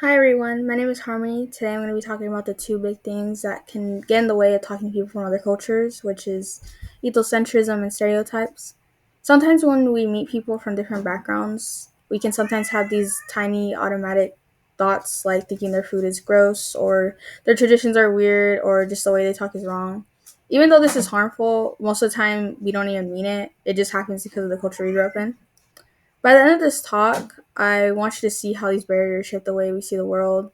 Hi everyone, my name is Harmony. Today I'm going to be talking about the two big things that can get in the way of talking to people from other cultures, which is ethnocentrism and stereotypes. Sometimes when we meet people from different backgrounds, we can sometimes have these tiny automatic thoughts like thinking their food is gross or their traditions are weird or just the way they talk is wrong. Even though this is harmful, most of the time we don't even mean it. It just happens because of the culture we grew up in. By the end of this talk, I want you to see how these barriers shape the way we see the world,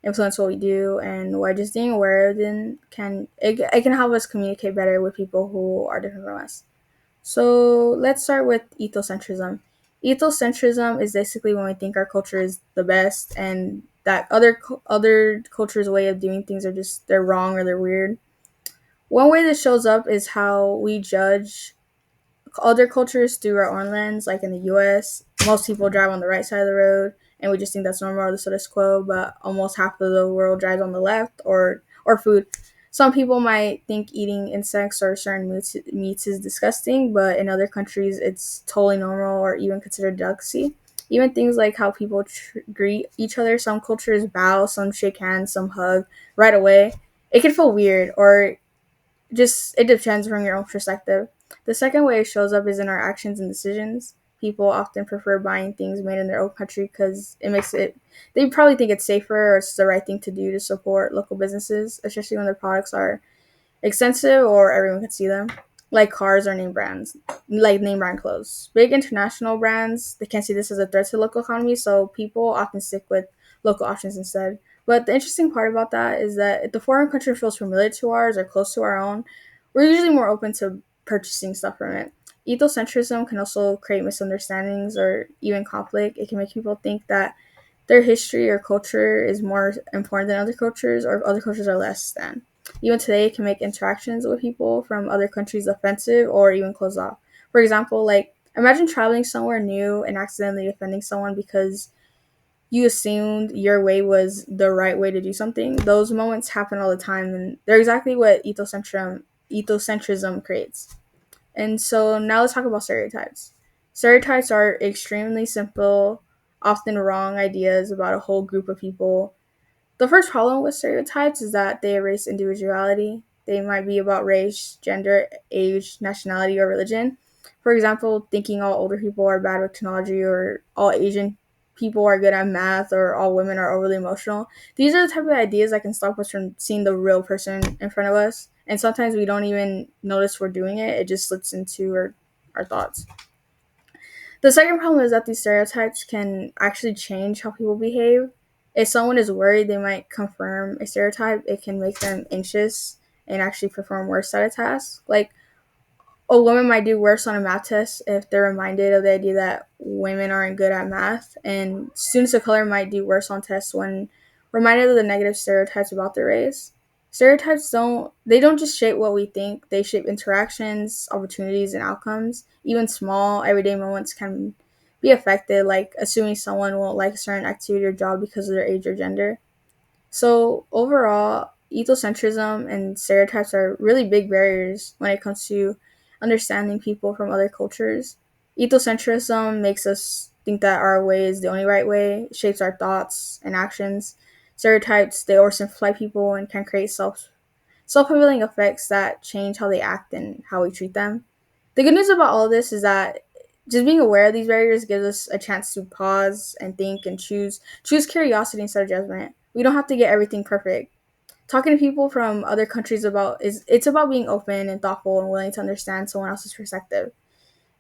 influence what we do, and why just being aware of them it can help us communicate better with people who are different from us. So let's start with ethocentrism. Ethocentrism is basically when we think our culture is the best and that other cultures' way of doing things are just they're wrong or they're weird. One way this shows up is how we judge other cultures through our own lens. Like in the US, most people drive on the right side of the road and we just think that's normal or the status quo, but almost half of the world drives on the left or food. Some people might think eating insects or certain meats is disgusting, but in other countries it's totally normal or even considered delicacy. Even things like how people greet each other. Some cultures bow, some shake hands, some hug right away. It can feel weird or just it depends from your own perspective. The second way it shows up is in our actions and decisions. People often prefer buying things made in their own country because it makes it. They probably think it's safer or it's the right thing to do to support local businesses, especially when their products are extensive or everyone can see them. Like cars or name brands, like name brand clothes. Big international brands, they can't see this as a threat to the local economy, so people often stick with local options instead. But the interesting part about that is that if the foreign country feels familiar to ours or close to our own, we're usually more open to purchasing stuff from it. Ethocentrism can also create misunderstandings or even conflict. It can make people think that their history or culture is more important than other cultures or other cultures are less than. Even today, it can make interactions with people from other countries offensive or even closed off. For example, like imagine traveling somewhere new and accidentally offending someone because you assumed your way was the right way to do something. Those moments happen all the time, and they're exactly what ethocentrism creates. And so now let's talk about stereotypes. Stereotypes are extremely simple, often wrong ideas about a whole group of people. The first problem with stereotypes is that they erase individuality. They might be about race, gender, age, nationality, or religion. For example, thinking all older people are bad with technology, or all Asian people are good at math, or all women are overly emotional. These are the type of ideas that can stop us from seeing the real person in front of us. And sometimes we don't even notice we're doing it, it just slips into our thoughts. The second problem is that these stereotypes can actually change how people behave. If someone is worried they might confirm a stereotype, it can make them anxious and actually perform worse at a task. Like a woman might do worse on a math test if they're reminded of the idea that women aren't good at math, and students of color might do worse on tests when reminded of the negative stereotypes about their race. Stereotypes don't just shape what we think, they shape interactions, opportunities, and outcomes. Even small everyday moments can be affected, like assuming someone won't like a certain activity or job because of their age or gender. So overall, ethocentrism and stereotypes are really big barriers when it comes to understanding people from other cultures. Ethocentrism makes us think that our way is the only right way, shapes our thoughts and actions. Stereotypes, they oversimplify people and can create self-fulfilling effects that change how they act and how we treat them. The good news about all of this is that just being aware of these barriers gives us a chance to pause and think and choose curiosity instead of judgment. We don't have to get everything perfect. Talking to people from other countries about is it's about being open and thoughtful and willing to understand someone else's perspective.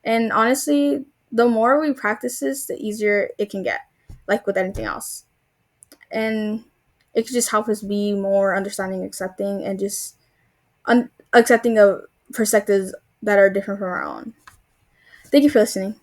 And honestly, the more we practice this, the easier it can get, like with anything else. And it could just help us be more understanding, accepting, and just accepting of perspectives that are different from our own. Thank you for listening.